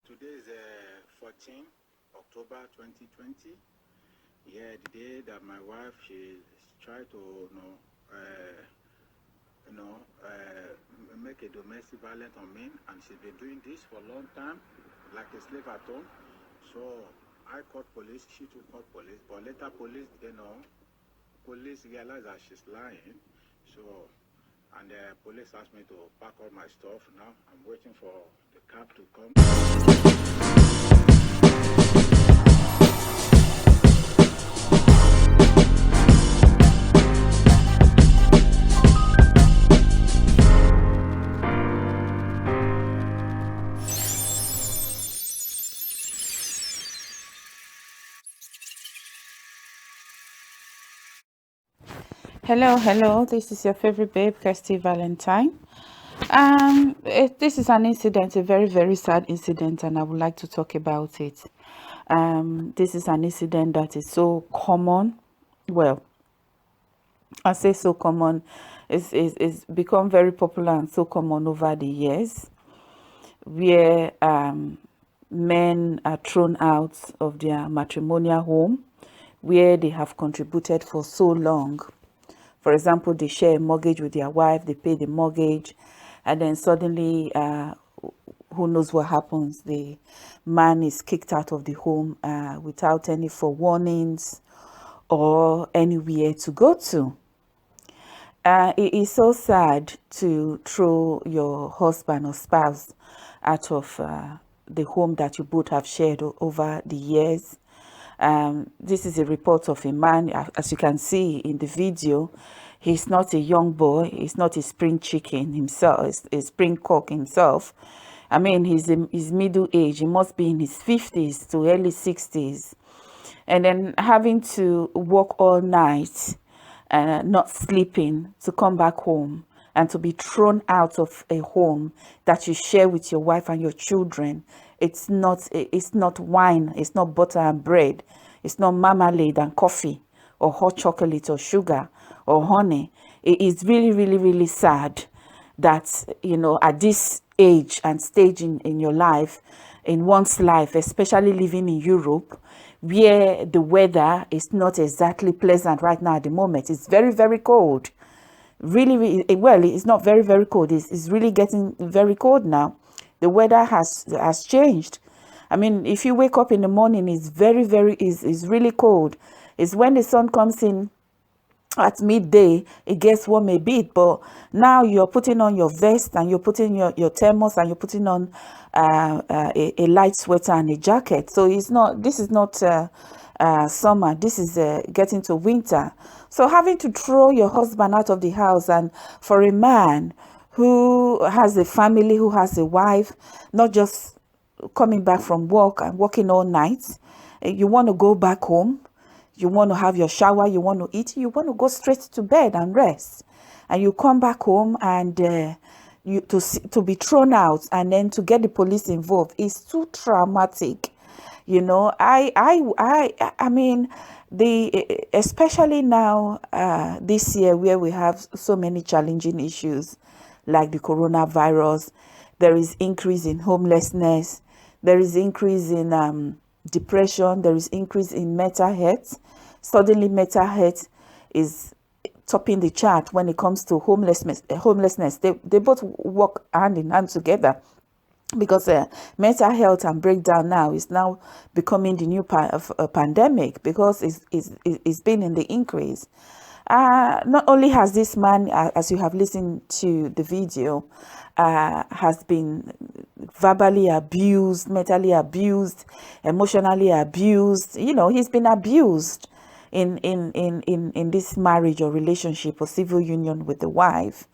Today is 14 October 2020. Yeah, the day that my wife, she tried to, make a domestic violence on me, and she's been doing this for a long time, like a slave at home. So I called police, she too called police, but later police, police realized that she's lying. So, and the police asked me to pack all my stuff. Now I'm waiting for the cab to come. Hello, this is your favorite babe, Kirsty Valentine. This is an incident, a very, very sad incident, and I would like to talk about it. This is an incident that is so common. Well, I say so common, it's become very popular and so common over the years, where men are thrown out of their matrimonial home, where they have contributed for so long. For example, they share a mortgage with their wife, they pay the mortgage, and then suddenly, who knows what happens? The man is kicked out of the home without any forewarnings or anywhere to go to. It is so sad to throw your husband or spouse out of the home that you both have shared over the years. This is a report of a man, as you can see in the video. He's not a young boy, he's not a spring chicken himself, a spring cock himself. I mean, he's middle age, he must be in his 50s to early 60s. And then having to work all night, not sleeping, to come back home and to be thrown out of a home that you share with your wife and your children. It's not wine, it's not butter and bread, it's not marmalade and coffee or hot chocolate or sugar or honey. It is really, really, really sad that, at this age and stage in your life, in one's life, especially living in Europe, where the weather is not exactly pleasant right now at the moment. It's very, very cold. Really, well, it's not very, very cold. It's really getting very cold now. The weather has changed. I mean, if you wake up in the morning, it's very, it's really cold. It's when the sun comes in at midday, it gets warm a bit. But now you're putting on your vest and you're putting your thermos and you're putting on a light sweater and a jacket. So this is not summer. This is getting to winter. So having to throw your husband out of the house, and for a man who has a family, who has a wife, not just coming back from work and working all night, you want to go back home, you want to have your shower, you want to eat, you want to go straight to bed and rest, and you come back home and to be thrown out and then to get the police involved is too traumatic. I mean, especially now this year, where we have so many challenging issues like the coronavirus, there is increase in homelessness, there is increase in depression, there is increase in mental health. Suddenly mental health is topping the chart when it comes to homelessness. They both work hand in hand together, because mental health and breakdown now is now becoming the new pandemic, because it's been in the increase. Not only has this man, as you have listened to the video, has been verbally abused, mentally abused, emotionally abused. He's been abused in this marriage or relationship or civil union with the wife.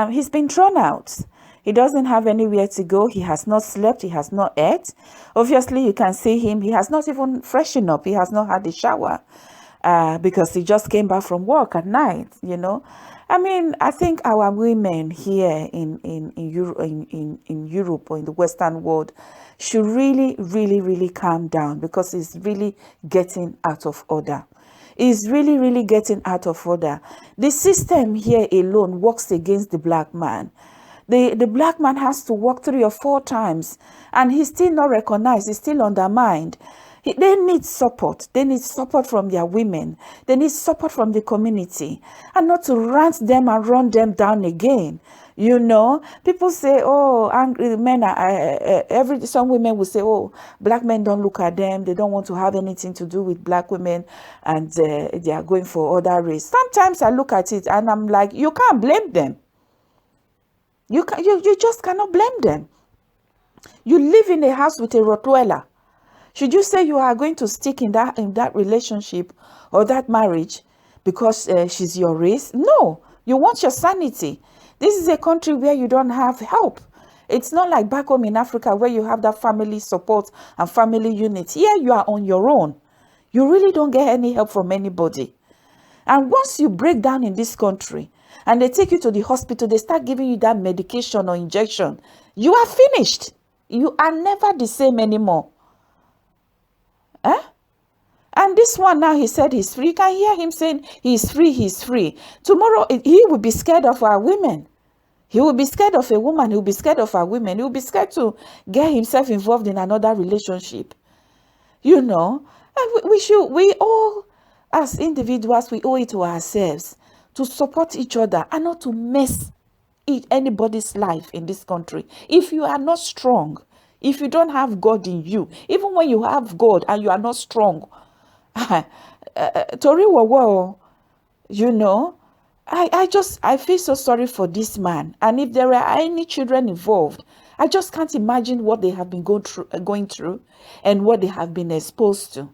He's been thrown out. He doesn't have anywhere to go. He has not slept. He has not ate. Obviously, you can see him. He has not even freshened up. He has not had a shower because he just came back from work at night, I mean, I think our women here in Europe or in the Western world should really, really, really calm down, because it's really getting out of order. It's really, really getting out of order. The system here alone works against the black man. The black man has to work 3 or 4 times, and he's still not recognized, he's still undermined. They need support. They need support from their women. They need support from the community, and not to rant them and run them down again. You know, people say, oh, angry men are, some women will say, oh, black men don't look at them. They don't want to have anything to do with black women, and they are going for other race. Sometimes I look at it and I'm like, you can't blame them. You just cannot blame them. You live in a house with a Rottweiler. Should you say you are going to stick in that relationship or that marriage because she's your race? No, you want your sanity. This is a country where you don't have help. It's not like back home in Africa where you have that family support and family unit. Here you are on your own. You really don't get any help from anybody. And once you break down in this country and they take you to the hospital, they start giving you that medication or injection, you are finished. You are never the same anymore. And this one now, he said he's free. You can hear him saying he's free, he's free. Tomorrow, he will be scared of our women. He will be scared of a woman. He will be scared of our women. He will be scared to get himself involved in another relationship. You know, and we all, as individuals, we owe it to ourselves to support each other and not to mess anybody's life in this country. If you are not strong, if you don't have God in you, even when you have God and you are not strong, Tori Wawo, you know, I feel so sorry for this man. And if there are any children involved, I just can't imagine what they have been going through and what they have been exposed to.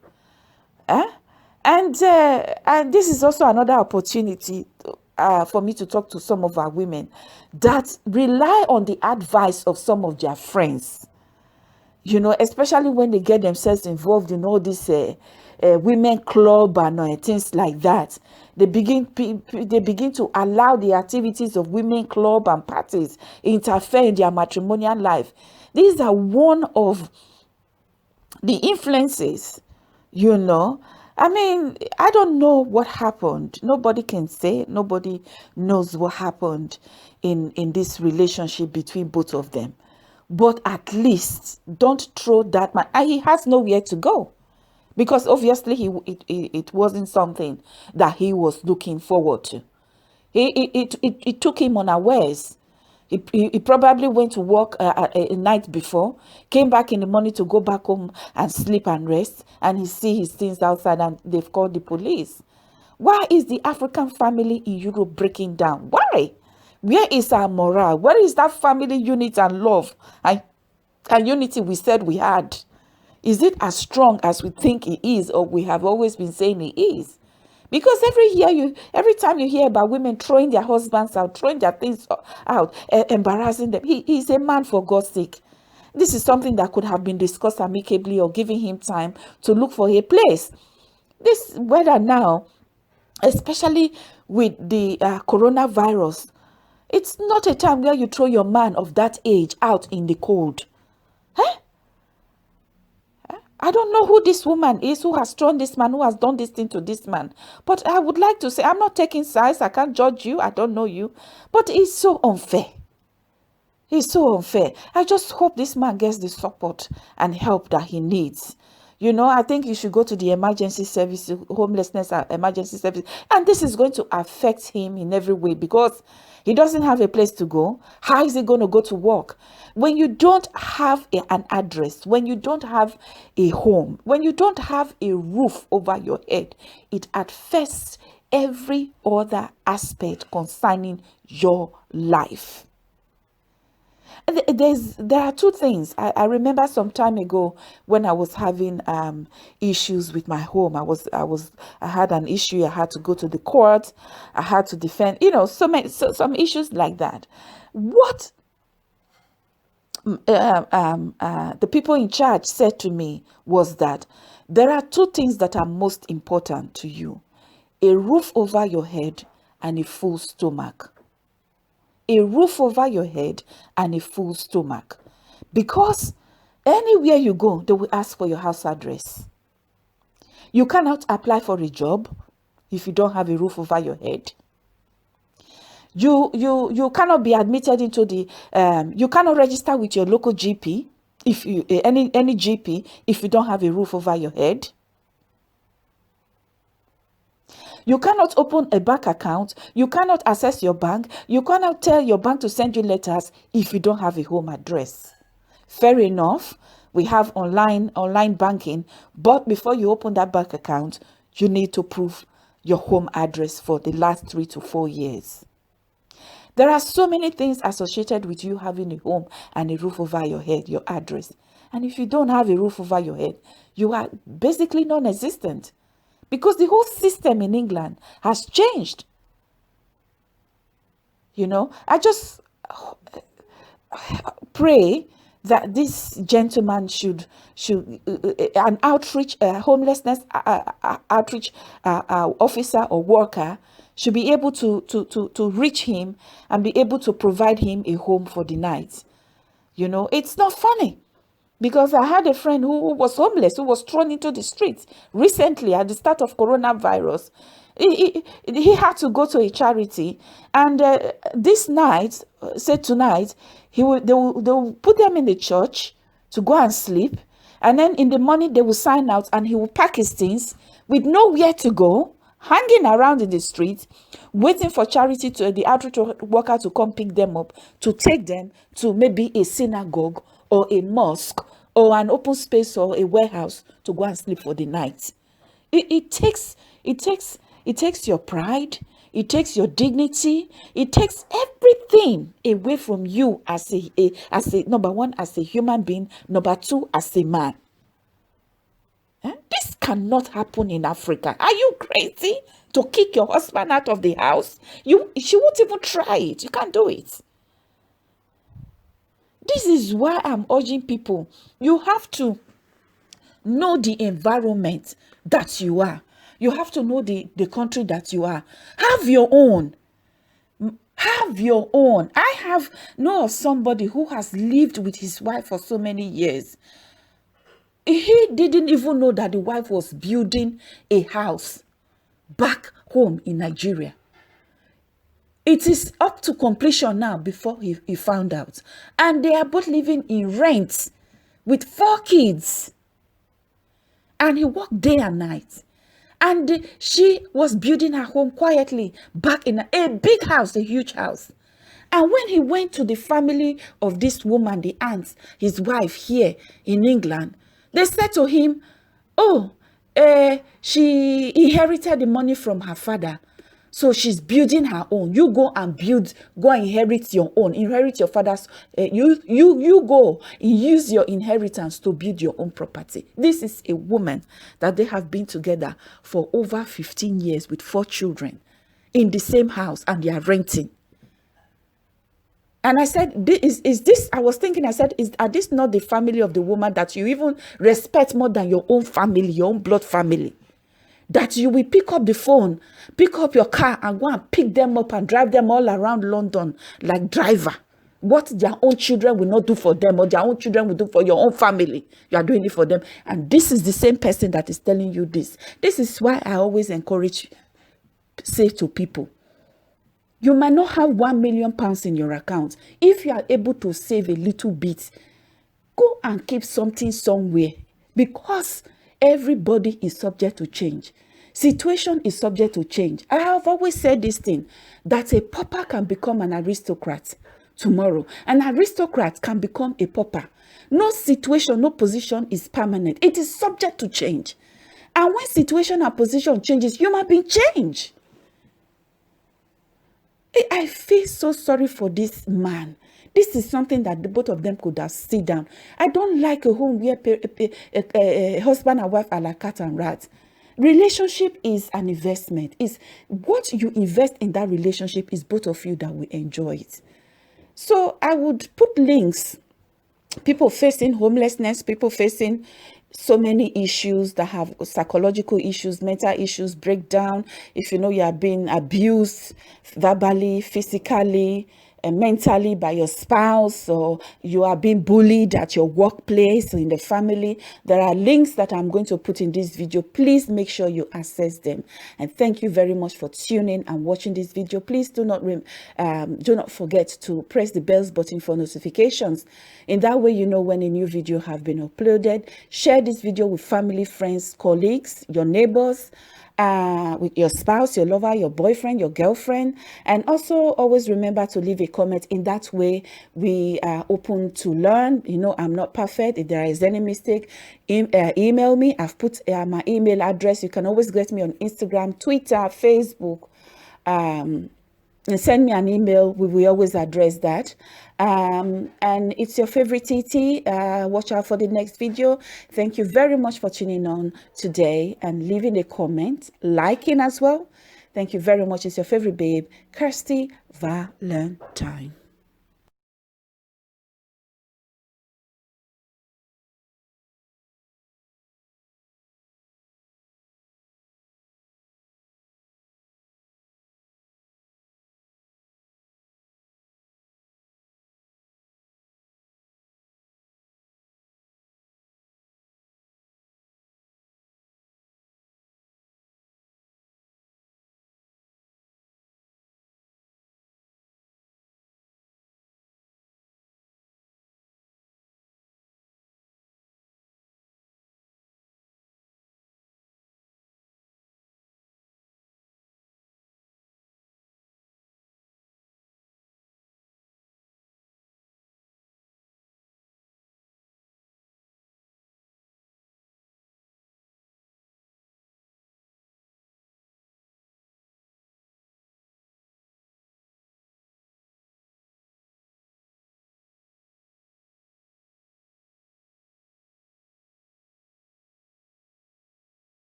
And this is also another opportunity for me to talk to some of our women that rely on the advice of some of their friends. You know, especially when they get themselves involved in all this women club and things like that. They begin to allow the activities of women club and parties interfere in their matrimonial life. These are one of the influences, you know. I mean, I don't know what happened. Nobody can say. Nobody knows what happened in this relationship between both of them. But at least don't throw that man. And he has nowhere to go. Because obviously it wasn't something that he was looking forward to. It took him unawares. He probably went to work a night before, came back in the morning to go back home and sleep and rest, and he see his things outside and they've called the police. Why is the African family in Europe breaking down? Why? Where is our morale? Where is that family unit and love and unity we said we had? Is it as strong as we think it is, or we have always been saying it is? Because every time you hear about women throwing their husbands out, throwing their things out, embarrassing them, he's a man, for God's sake. This is something that could have been discussed amicably or giving him time to look for a place. This weather now, especially with the coronavirus, it's not a time where you throw your man of that age out in the cold. I don't know who this woman is, who has thrown this man, who has done this thing to this man. But I would like to say, I'm not taking sides. I can't judge you. I don't know you. But it's so unfair. It's so unfair. I just hope this man gets the support and help that he needs. You know, I think you should go to the emergency service, homelessness emergency service. And this is going to affect him in every way because he doesn't have a place to go. How is he going to go to work? When you don't have an address, when you don't have a home, when you don't have a roof over your head, it affects every other aspect concerning your life. There are two things. I remember some time ago when I was having issues with my home. I had an issue. I had to go to the court. I had to defend, you know, some issues like that. What the people in charge said to me was that there are two things that are most important to you: a roof over your head and a full stomach. A roof over your head and a full stomach. Because anywhere you go, they will ask for your house address. You cannot apply for a job if you don't have a roof over your head. You cannot be admitted into the you cannot register with your local GP, if you any GP, if you don't have a roof over your head. You cannot open a bank account. You cannot access your bank. You cannot tell your bank to send you letters if you don't have a home address. Fair enough, we have online banking, but before you open that bank account, you need to prove your home address for the last 3 to 4 years. There are so many things associated with you having a home and a roof over your head, your address. And if you don't have a roof over your head, you are basically non-existent, because the whole system in England has changed. You know, I just pray that this gentleman should an outreach homelessness outreach officer or worker should be able to reach him and be able to provide him a home for the night. You know, it's not funny, because I had a friend who was homeless, who was thrown into the streets recently at the start of coronavirus. He had to go to a charity, and this night, said tonight, they will put them in the church to go and sleep, and then in the morning they will sign out, and he will pack his things with nowhere to go, hanging around in the street, waiting for charity to the outreach worker to come pick them up, to take them to maybe a synagogue or a mosque or an open space or a warehouse to go and sleep for the night. It takes your pride, it takes your dignity, it takes everything away from you as a number one, as a human being, number two, as a man. This cannot happen in Africa. Are you crazy to kick your husband out of the house? She won't even try it. You can't do it. This is why I'm urging people. You have to know the environment that you are. You have to know the country that you are. Have your own. Have your own. I know of somebody who has lived with his wife for so many years. He didn't even know that the wife was building a house back home in Nigeria. It is up to completion now before he found out. And they are both living in rent with 4 kids. And he worked day and night. And she was building her home quietly back in a big house, a huge house. And when he went to the family of this woman, the aunt, his wife here in England, they said to him, oh, she inherited the money from her father, so she's building her own. You go and inherit your own, inherit your father's, you go and use your inheritance to build your own property. This is a woman that they have been together for over 15 years with 4 children in the same house, and they are renting. And I said, are this not the family of the woman that you even respect more than your own family, your own blood family? That you will pick up the phone, pick up your car and go and pick them up and drive them all around London like driver. What their own children will not do for them, or their own children will do for your own family, you are doing it for them. And this is the same person that is telling you this. This is why I always say to people, you might not have £1 million in your account. If you are able to save a little bit, go and keep something somewhere, because everybody is subject to change. Situation is subject to change. I have always said this thing, that a pauper can become an aristocrat tomorrow. An aristocrat can become a pauper. No situation, no position is permanent. It is subject to change. And when situation and position changes, human being change. I feel so sorry for this man. This is something that the both of them could have sit down. I don't like a home where a husband and wife are like cat and rat. Relationship is an investment. Is what you invest in that relationship is both of you that will enjoy it. So I would put links. People facing homelessness, people facing so many issues that have psychological issues, mental issues, breakdown. If you know you are being abused verbally, physically, mentally by your spouse, or you are being bullied at your workplace or in the family, there are links that I'm going to put in this video. Please make sure you access them. And thank you very much for tuning and watching this video. Please do not forget to press the bells button for notifications. In that way, you know when a new video have been uploaded. Share this video with family, friends, colleagues, your neighbors, with your spouse, your lover, your boyfriend, your girlfriend. And also always remember to leave a comment. In that way, we are open to learn. You know, I'm not perfect. If there is any mistake, email me. I've put my email address. You can always get me on Instagram, Twitter, Facebook, and send me an email. We will always address that. And it's your favorite TT. Watch out for the next video. Thank you very much for tuning on today and leaving a comment, liking as well. Thank you very much. It's your favorite babe, Kirsty Valentine.